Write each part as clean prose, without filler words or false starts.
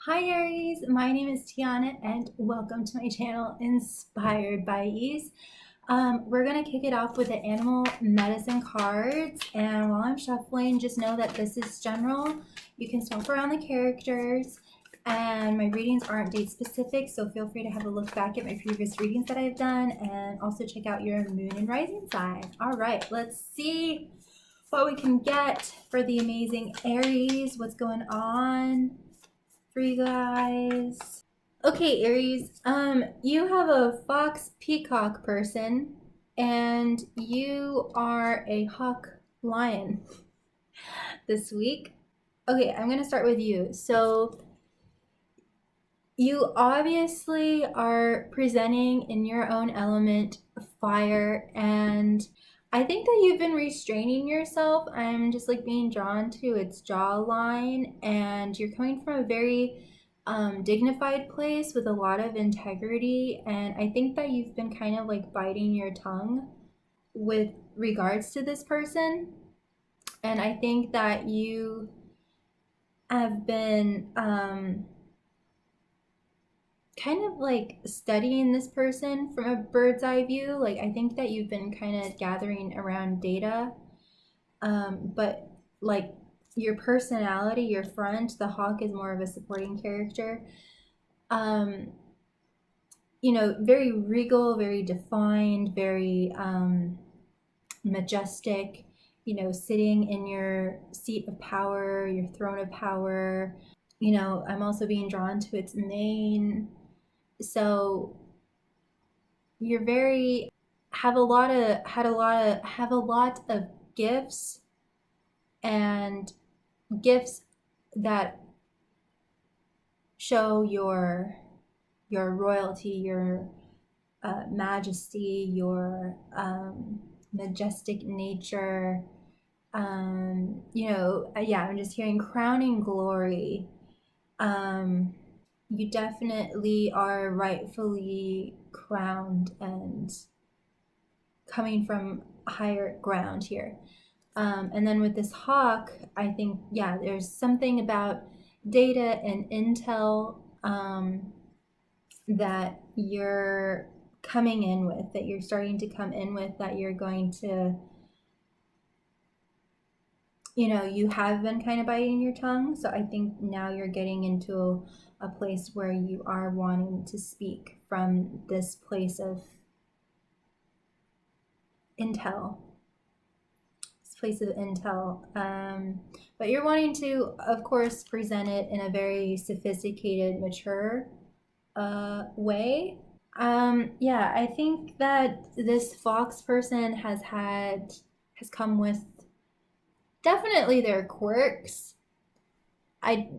Hi Aries, my name is Tiana and welcome to my channel Inspired by Ease. We're going to kick it off with the animal medicine cards, and while I'm shuffling, just know that this is general. You can swap around the characters, and my readings aren't date specific, so feel free to have a look back at my previous readings that I've done and also check out your moon and rising sign. All right, let's see what we can get for the amazing Aries. What's going on for you guys? Okay, Aries, you have a fox peacock person and you are a hawk lion this week. Okay, I'm gonna start with you. So you obviously are presenting in your own element of fire, and I think that you've been restraining yourself. I'm just like being drawn to its jawline, and you're coming from a very dignified place with a lot of integrity. And I think that you've been kind of like biting your tongue with regards to this person. And I think that you have been kind of like studying this person from a bird's eye view. Like, I think that you've been kind of gathering around data, but like your personality, your front, the hawk is more of a supporting character. Um, very regal, very defined, very majestic, sitting in your seat of power, your throne of power. I'm also being drawn to its mane. So you're very have a lot of gifts, and gifts that show your royalty, your majesty, your majestic nature. Yeah, I'm just hearing crowning glory. You definitely are rightfully crowned and coming from higher ground here. And then with this hawk, I think, yeah, there's something about data and intel that you're coming in with, that you're starting to come in with, that you're going to, you have been kind of biting your tongue. So I think now you're getting into a place where you are wanting to speak from this place of intel, but you're wanting to, of course, present it in a very sophisticated, mature way. Yeah, I think that this fox person has come with definitely their quirks. I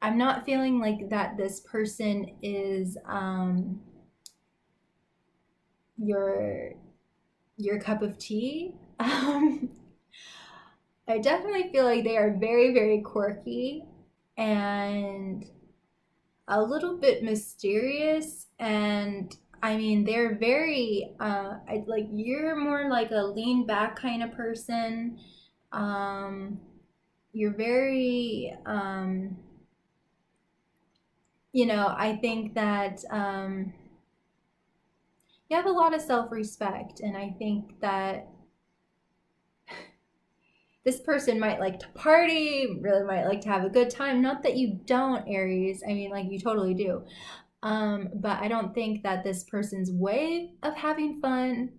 I'm not feeling like that this person is your cup of tea. I definitely feel like they are very, very quirky and a little bit mysterious. And I mean, they're very, like, you're more like a lean back kind of person. You're very, I think that you have a lot of self respect. And I think that this person might like to party, really might like to have a good time. Not that you don't, Aries. I mean, like, you totally do. But I don't think that this person's way of having fun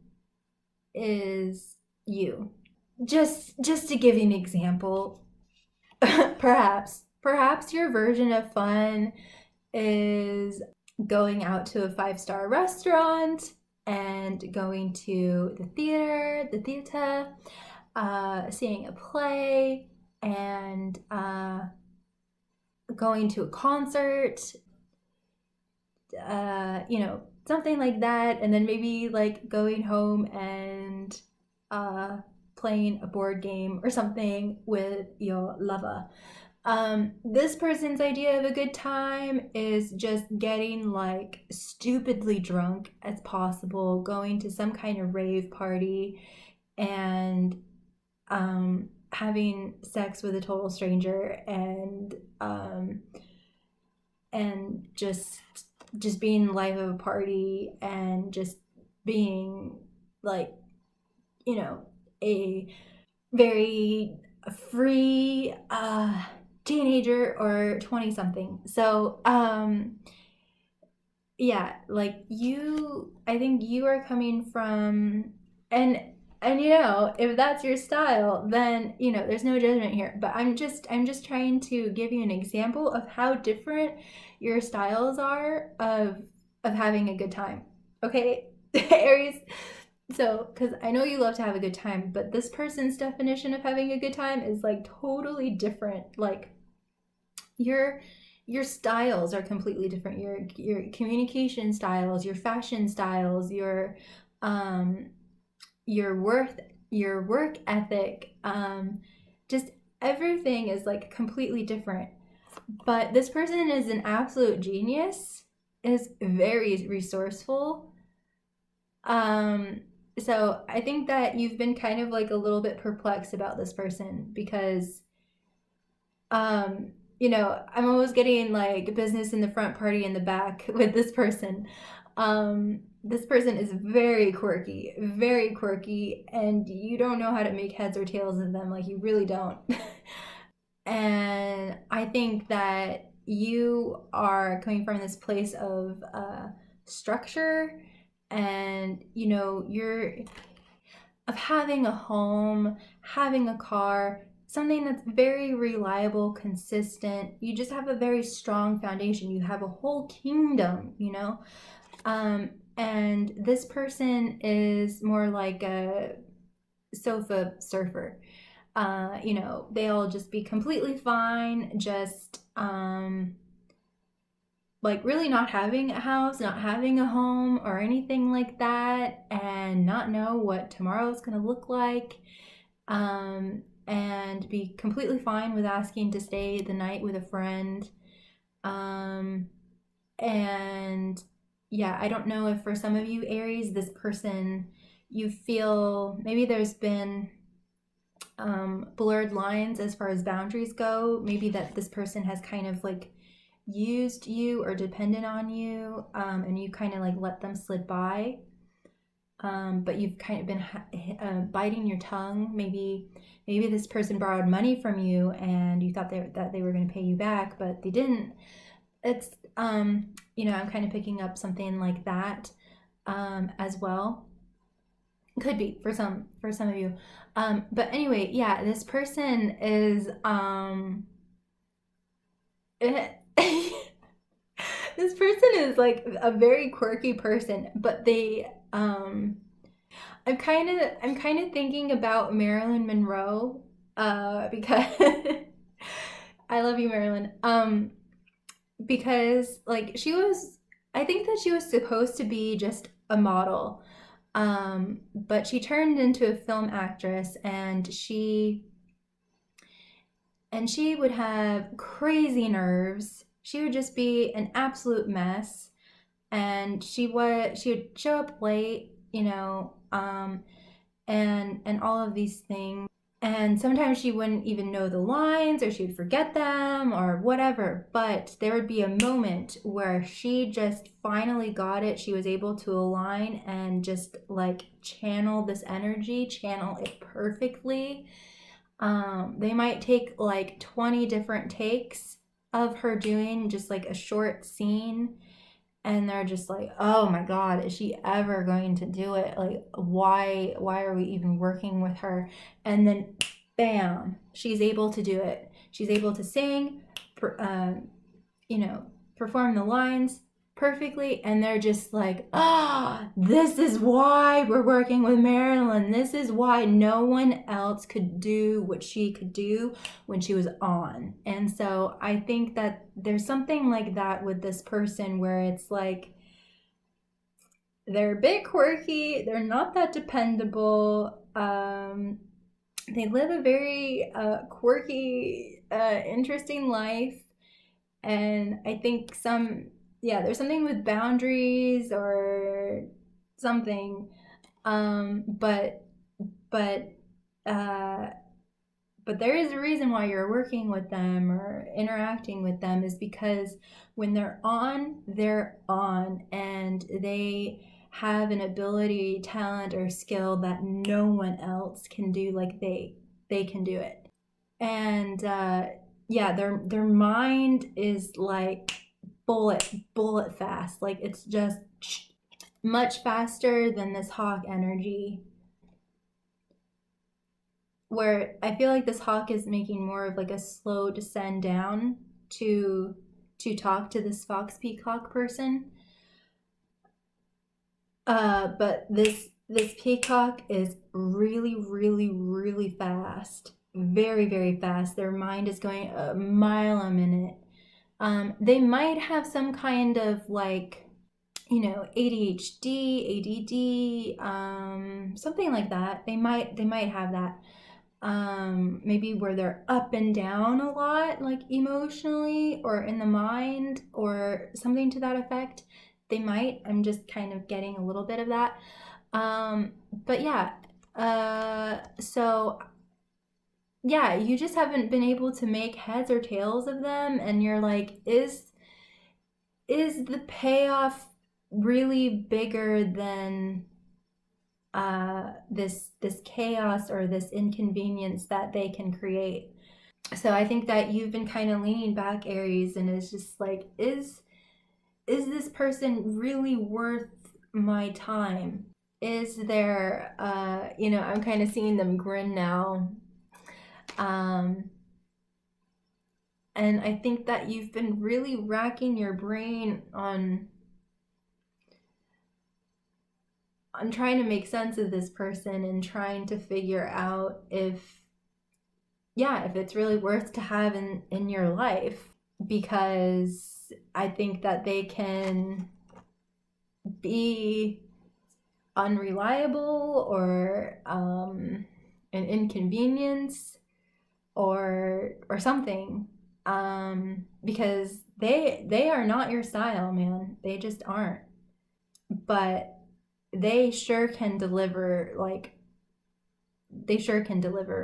is you. Just to give you an example, perhaps your version of fun is going out to a 5-star restaurant and going to the theater, seeing a play, and going to a concert, something like that, and then maybe like going home and playing a board game or something with your lover. This person's idea of a good time is just getting like stupidly drunk as possible, going to some kind of rave party, and having sex with a total stranger, and and just being the life of a party and just being like, you know, a very free teenager or 20 something. So yeah, like I think you are coming from, and if that's your style, then there's no judgment here, but I'm just trying to give you an example of how different your styles are of having a good time. Okay. Aries. So, because I know you love to have a good time, but this person's definition of having a good time is like totally different. Like your your styles are completely different. Your communication styles, your fashion styles, um your work ethic, just everything is like completely different. But this person is an absolute genius, is very resourceful. So I think that you've been kind of like a little bit perplexed about this person because I'm always getting like business in the front, party in the back with this person. This person is very quirky, and you don't know how to make heads or tails of them. Like, you really don't. And I think that you are coming from this place of structure, and you're of having a home, having a car, something that's very reliable, consistent. You just have a very strong foundation. You have a whole kingdom. And this person is more like a sofa surfer. They'll just be completely fine, just like really not having a house, not having a home or anything like that, and not know what tomorrow's gonna look like, and be completely fine with asking to stay the night with a friend. And yeah, I don't know if for some of you Aries, this person, you feel maybe there's been blurred lines as far as boundaries go. Maybe that this person has kind of like used you or depended on you, and you kind of like let them slip by. But you've kind of been biting your tongue. Maybe this person borrowed money from you and you thought that they were going to pay you back, but they didn't. It's I'm kind of picking up something like that as well. Could be for some of you. But anyway, yeah, this person is this person is like a very quirky person, but they I'm kind of thinking about Marilyn Monroe, because I love you, Marilyn. Because like I think that she was supposed to be just a model, but she turned into a film actress, and she would have crazy nerves. She would just be an absolute mess, and she would show up late, and all of these things. And sometimes she wouldn't even know the lines, or she would forget them or whatever. But there would be a moment where she just finally got it. She was able to align and just like channel this energy, channel it perfectly. They might take like 20 different takes of her doing just like a short scene, and they're just like, oh my god, is she ever going to do it? Like, why are we even working with her? And then bam, she's able to do it. She's able to sing, perform the lines perfectly, and they're just like, this is why we're working with Marilyn. This is why no one else could do what she could do when she was on. And so I think that there's something like that with this person, where it's like they're a bit quirky, they're not that dependable, they live a very quirky, interesting life. And I think there's something with boundaries or something. But uh, But there is a reason why you're working with them or interacting with them, is because when they're on, and they have an ability, talent, or skill that no one else can do like they can do it. And yeah, their mind is like bullet fast. Like it's just much faster than this hawk energy, where I feel like this hawk is making more of like a slow descend down to talk to this fox peacock person. But this peacock is really, really, really fast, very, very fast. Their mind is going a mile a minute. They might have some kind of like, ADHD, ADD, something like that. They might have that. Maybe where they're up and down a lot, like emotionally or in the mind or something to that effect. They might. I'm just kind of getting a little bit of that. But yeah, so yeah, you just haven't been able to make heads or tails of them, and you're like, is the payoff really bigger than this chaos or this inconvenience that they can create? So I think that you've been kind of leaning back, Aries, and it's just like, is this person really worth my time? Is there I'm kind of seeing them grin now. And I think that you've been really racking your brain on trying to make sense of this person and trying to figure out if it's really worth to have in your life, because I think that they can be unreliable or an inconvenience or something, because they are not your style, man. They just aren't. But they sure can deliver,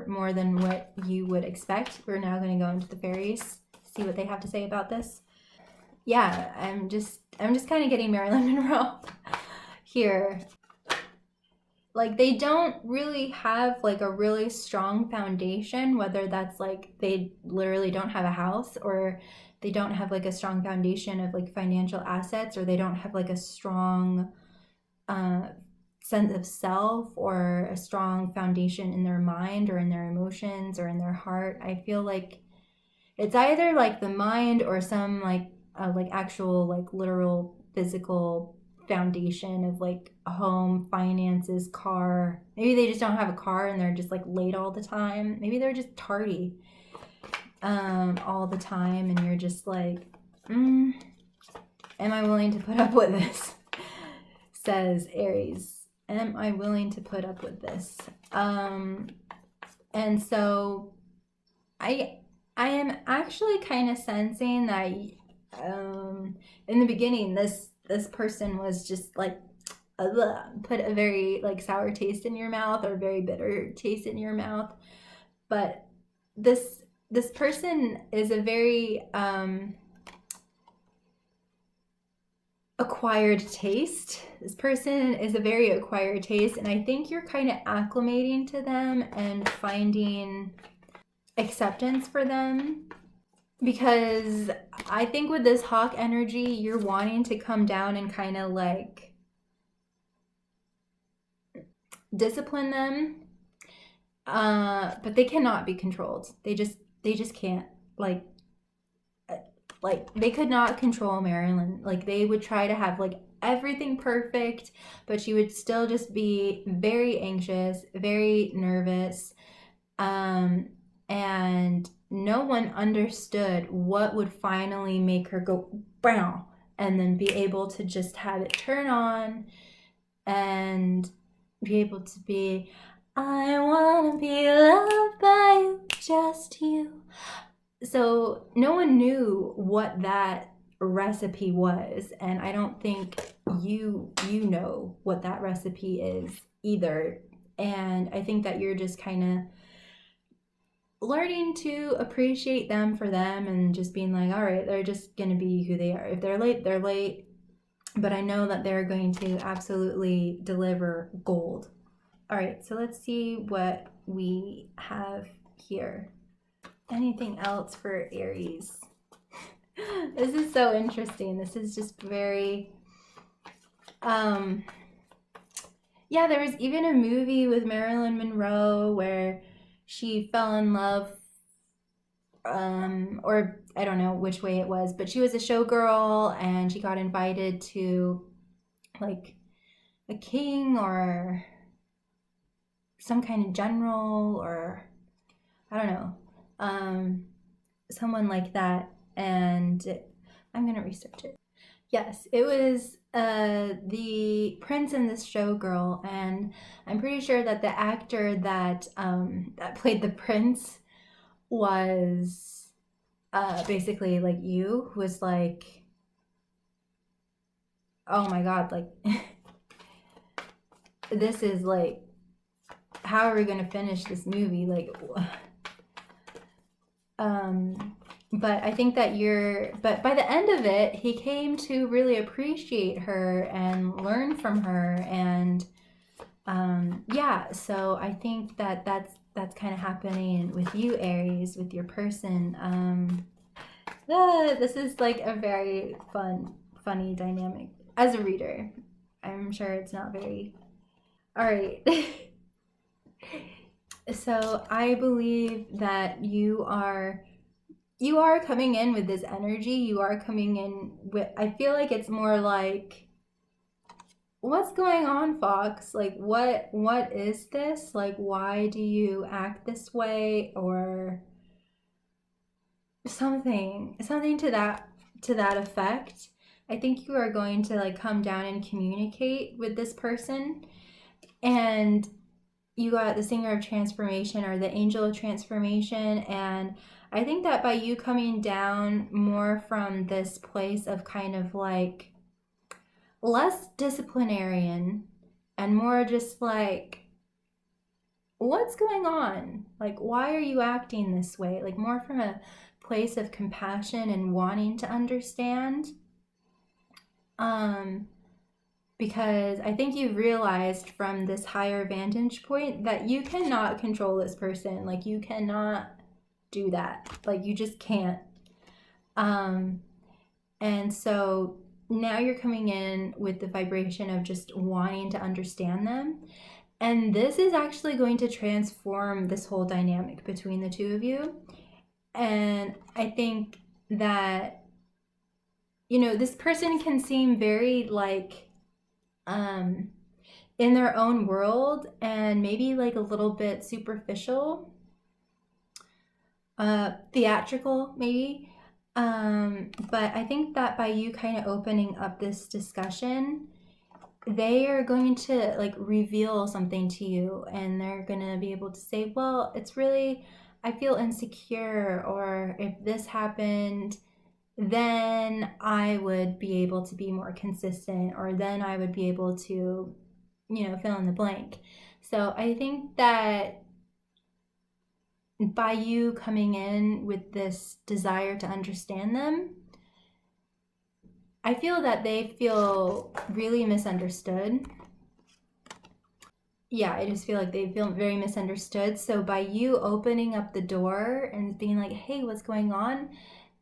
more than what you would expect. We're now going to go into the fairies, see what they have to say about this. Yeah, I'm just kind of getting Marilyn Monroe here. Like, they don't really have like a really strong foundation, whether that's like they literally don't have a house, or they don't have like a strong foundation of like financial assets, or they don't have like a strong sense of self or a strong foundation in their mind or in their emotions or in their heart. I feel like it's either like the mind or some like actual like literal physical foundation of like a home, finances, car. Maybe they just don't have a car and they're just like late all the time. Maybe they're just tardy all the time, and you're just like, am I willing to put up with this? Says Aries. Am I willing to put up with this? And so I am actually kind of sensing that in the beginning this person was just like put a very like sour taste in your mouth, or very bitter taste in your mouth. But this person is a very acquired taste. This person is a very acquired taste, and I think you're kind of acclimating to them and finding acceptance for them, because I think with this hawk energy, you're wanting to come down and kind of like discipline them, but they cannot be controlled. They just can't. Like they could not control Marilyn. Like, they would try to have like everything perfect, but she would still just be very anxious, very nervous, and no one understood what would finally make her go bow, and then be able to just have it turn on and be able to be, I wanna be loved by you, just you. So no one knew what that recipe was, and I don't think you know what that recipe is either. And I think that you're just kind of learning to appreciate them for them and just being like, all right, they're just going to be who they are. If they're late, they're late. But I know that they're going to absolutely deliver gold. All right, so let's see what we have here. Anything else for Aries? This is so interesting. This is just very yeah, there was even a movie with Marilyn Monroe where she fell in love, or I don't know which way it was, but she was a showgirl and she got invited to like a king or some kind of general, or I don't know, someone like that. And I'm gonna research it. Yes, it was the prince and this showgirl, and I'm pretty sure that the actor that played the prince was basically like you, who was like, oh my god, like this is like, how are we gonna finish this movie? Like, but I think that but by the end of it, he came to really appreciate her and learn from her, and yeah, so I think that that's kind of happening with you, Aries, with your person. This is like a very funny dynamic. As a reader, I'm sure it's not very. All right. So I believe that you are coming in with this energy. You are coming in with, I feel like it's more like, what's going on, Fox? Like, what is this? Like, why do you act this way? Or something to that effect. I think you are going to like come down and communicate with this person. And you got the singer of transformation or the angel of transformation, and I think that by you coming down more from this place of kind of like less disciplinarian and more just like, what's going on? Like, why are you acting this way? Like, more from a place of compassion and wanting to understand. Because I think you've realized from this higher vantage point that you cannot control this person. Like, you cannot do that. Like, you just can't. And so now you're coming in with the vibration of just wanting to understand them. And this is actually going to transform this whole dynamic between the two of you. And I think that, you know, this person can seem very like, in their own world and maybe like a little bit superficial, theatrical maybe. But I think that by you kind of opening up this discussion, they are going to like reveal something to you, and they're going to be able to say, well, it's really, I feel insecure, or if this happened, then I would be able to be more consistent, or then I would be able to, you know, fill in the blank. So I think that by you coming in with this desire to understand them, I feel that they feel really misunderstood. Yeah, I just feel like they feel very misunderstood. So by you opening up the door and being like, hey, what's going on?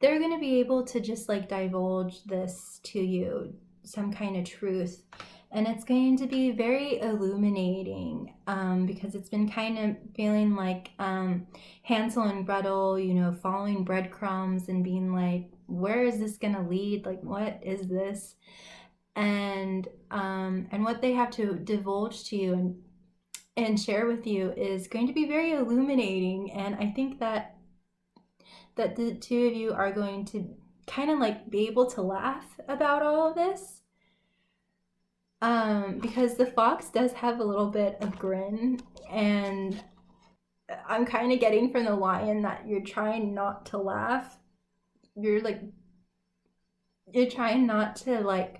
They're going to be able to just like divulge this to you, some kind of truth. And it's going to be very illuminating, because it's been kind of feeling like Hansel and Gretel, you know, following breadcrumbs and being like, where is this going to lead? Like, what is this? And what they have to divulge to you and share with you is going to be very illuminating. And I think that the two of you are going to kind of like be able to laugh about all of this, because the fox does have a little bit of grin, and I'm kind of getting from the lion that you're trying not to laugh. You're trying not to like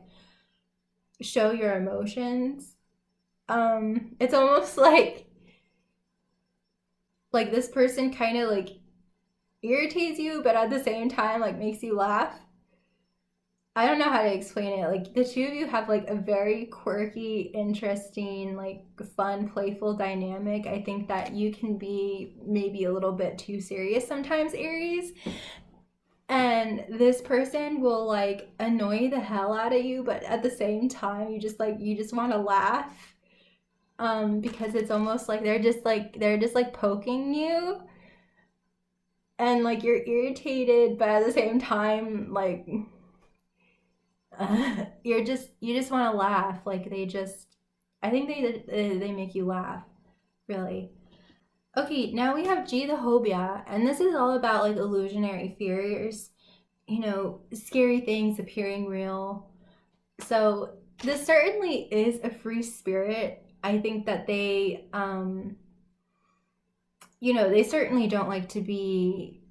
show your emotions. It's almost like like this person kind of like irritates you, but at the same time like makes you laugh. I don't know how to explain it. Like the two of you have like a very quirky, interesting, like fun, playful dynamic. I think that you can be maybe a little bit too serious sometimes, Aries. And this person will like annoy the hell out of you, but at the same time you just want to laugh. Because it's almost like they're just like poking you, and like you're irritated, but at the same time like you just want to laugh. Like I think they make you laugh, really. Okay, now we have G the Hobia, and this is all about like illusionary fears, you know, scary things appearing real. So this certainly is a free spirit. I think that they you know, they certainly don't like to be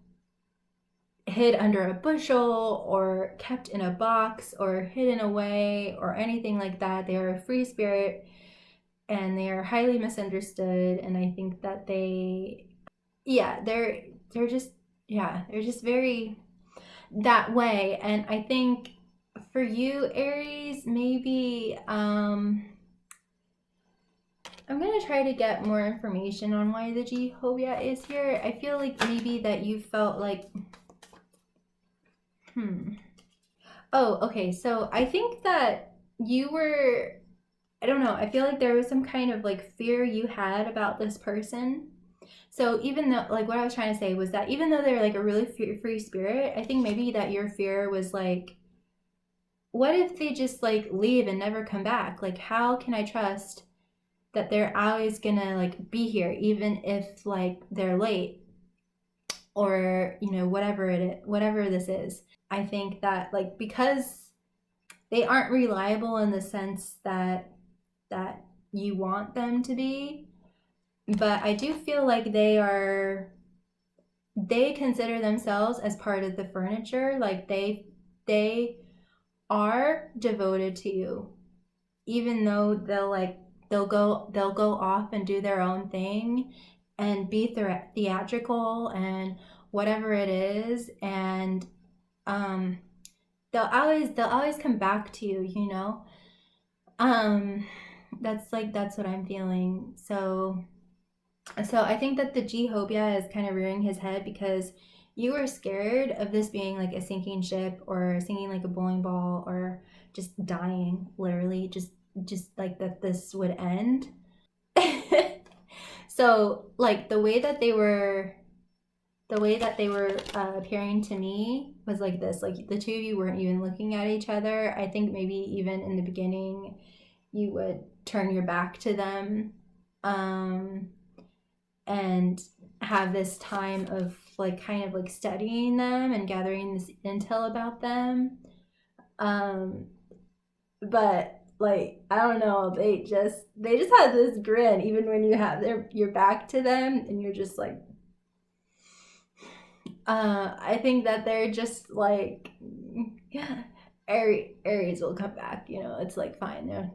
hid under a bushel or kept in a box or hidden away or anything like that. They are a free spirit and they are highly misunderstood. And I think that they're just, they're just very that way. And I think for you, Aries, maybe, I'm going to try to get more information on why the Jehovah is here. I feel like maybe that you felt like, Oh, okay. So I think that you were, I don't know, I feel like there was some kind of like fear you had about this person. So even though, like, what I was trying to say was that even though they're like a really free spirit, I think maybe that your fear was like, what if they just like leave and never come back? Like, how can I trust that they're always gonna like be here, even if like they're late or, you know, whatever this is. I think that like because they aren't reliable in the sense that you want them to be, but I do feel like they consider themselves as part of the furniture. Like they are devoted to you, even though they'll go off and do their own thing and be theatrical and whatever it is, and they'll always come back to you, you know. That's what I'm feeling. So I think that the Jehovah is kind of rearing his head because you were scared of this being like a sinking ship or sinking like a bowling ball or just dying, literally, just like that this would end. So like the way that they were appearing to me was like this. Like the two of you weren't even looking at each other. I think maybe even in the beginning you would turn your back to them, and have this time of like kind of like studying them and gathering this intel about them. But like I don't know, they just have this grin even when you have your back to them and you're just like I think that they're just like, yeah, Aries will come back, you know. It's like fine,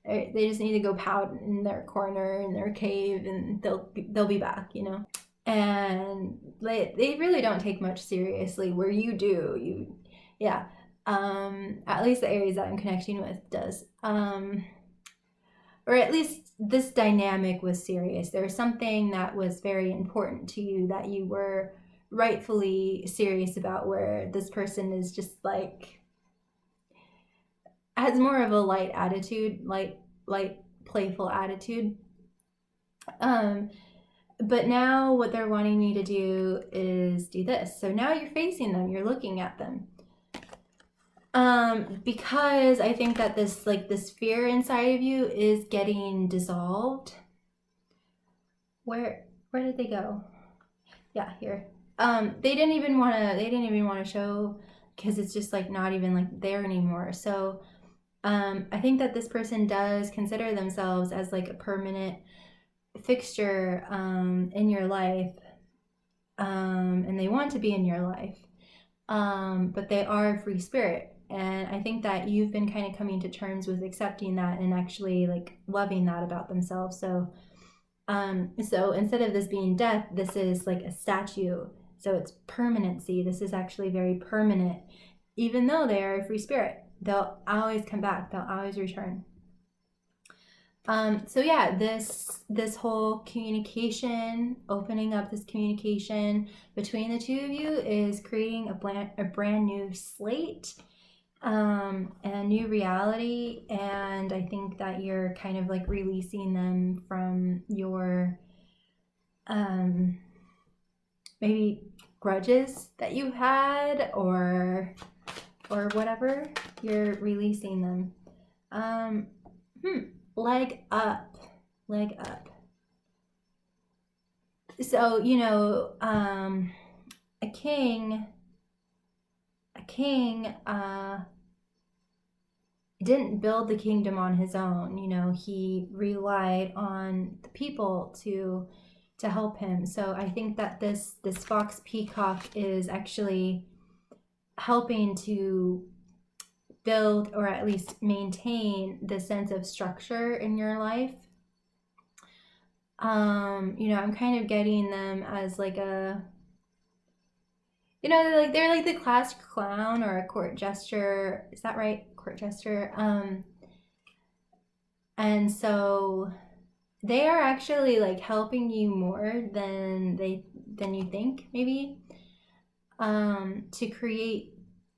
they just need to go pout in their corner in their cave and they'll be back, you know. And they really don't take much seriously, where you do. Yeah, at least the Aries that I'm connecting with does. Or at least this dynamic was serious. There was something that was very important to you that you were rightfully serious about, where this person is just like has more of a light attitude, light playful attitude. But now what they're wanting you to do is do this. So now you're facing them, you're looking at them. Because I think that this fear inside of you is getting dissolved. Where did they go? Yeah, here. They didn't even want to show, because it's just like not even like there anymore. So I think that this person does consider themselves as like a permanent fixture in your life, and they want to be in your life, but they are a free spirit. And I think that you've been kind of coming to terms with accepting that and actually like loving that about themselves. So So instead of this being death, this is like a statue. So it's permanency. This is actually very permanent. Even though they are a free spirit, they'll always come back. They'll always return. So yeah, this whole communication, opening up this communication between the two of you is creating a brand new slate, and a new reality. And I think that you're kind of like releasing them from your maybe grudges that you had, or whatever. You're releasing them. Leg up. So, you know, a king didn't build the kingdom on his own. You know, he relied on the people to help him. So I think that this fox peacock is actually helping to build, or at least maintain, the sense of structure in your life. You know, I'm kind of getting them as like a, you know, they're like the class clown or a court jester. Is that right? Court jester. And so they are actually like helping you more than you think, maybe,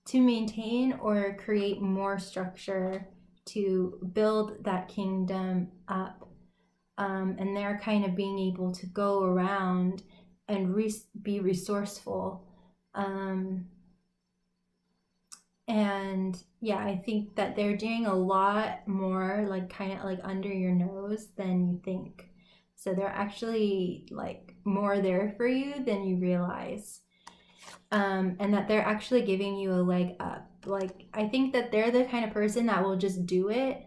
to maintain or create more structure to build that kingdom up. And they're kind of being able to go around and be resourceful. And yeah, I think that they're doing a lot more like kind of like under your nose than you think. So they're actually like more there for you than you realize. And that they're actually giving you a leg up. Like, I think that they're the kind of person that will just do it.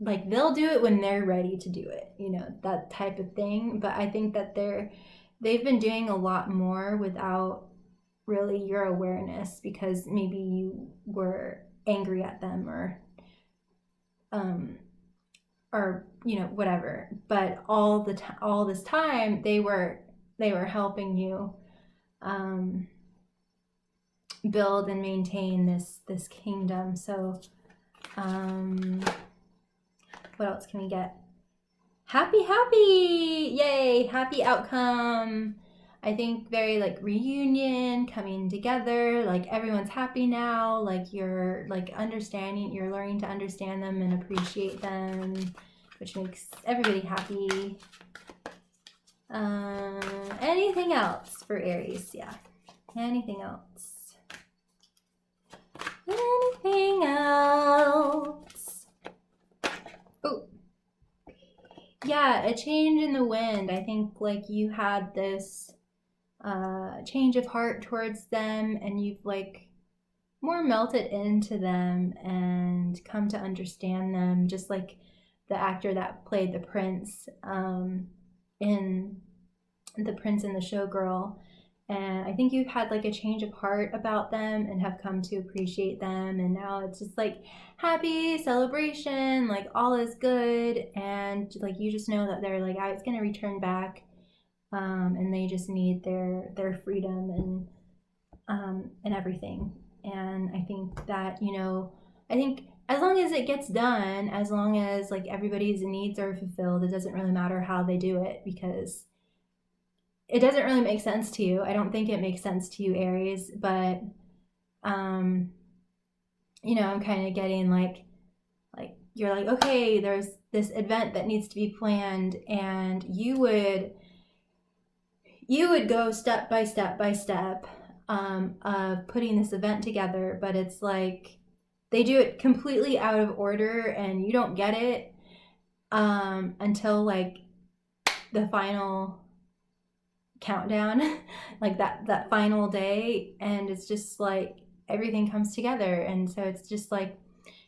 Like, they'll do it when they're ready to do it, you know, that type of thing. But I think that they've been doing a lot more without really your awareness, because maybe you were angry at them, or you know, whatever. But all this time they were helping you build and maintain this kingdom. So what else can we get? Happy, yay, happy outcome. I think very like reunion, coming together, like everyone's happy now, like you're like understanding, you're learning to understand them and appreciate them, which makes everybody happy. Anything else for Aries? Yeah. Anything else? Anything else? Oh. Yeah, a change in the wind. I think like you had this change of heart towards them, and you've like more melted into them and come to understand them, just like the actor that played the prince in The Prince and the Showgirl. And I think you've had like a change of heart about them and have come to appreciate them. And now it's just like happy celebration, like all is good. And like you just know that they're like, it's going to return back. And they just need their freedom and everything. And I think that, you know, I think as long as it gets done, as long as like everybody's needs are fulfilled, it doesn't really matter how they do it, because it doesn't really make sense to you. I don't think it makes sense to you, Aries, but you know, I'm kind of getting like you're like, okay, there's this event that needs to be planned, and you would go step by step of putting this event together, but it's like they do it completely out of order, and you don't get it until like the final countdown, like that final day, and it's just like everything comes together. And so it's just like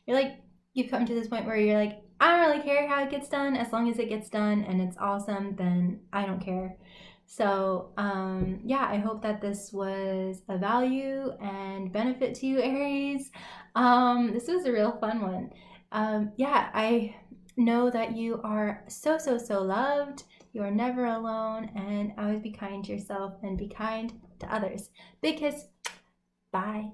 you're like, you've come to this point where you're like, I don't really care how it gets done, as long as it gets done and it's awesome, then I don't care. So yeah, I hope that this was a value and benefit to you, Aries. This was a real fun one. Yeah, know that you are so, so, so loved. You are never alone, and always be kind to yourself and be kind to others. Big kiss. Bye.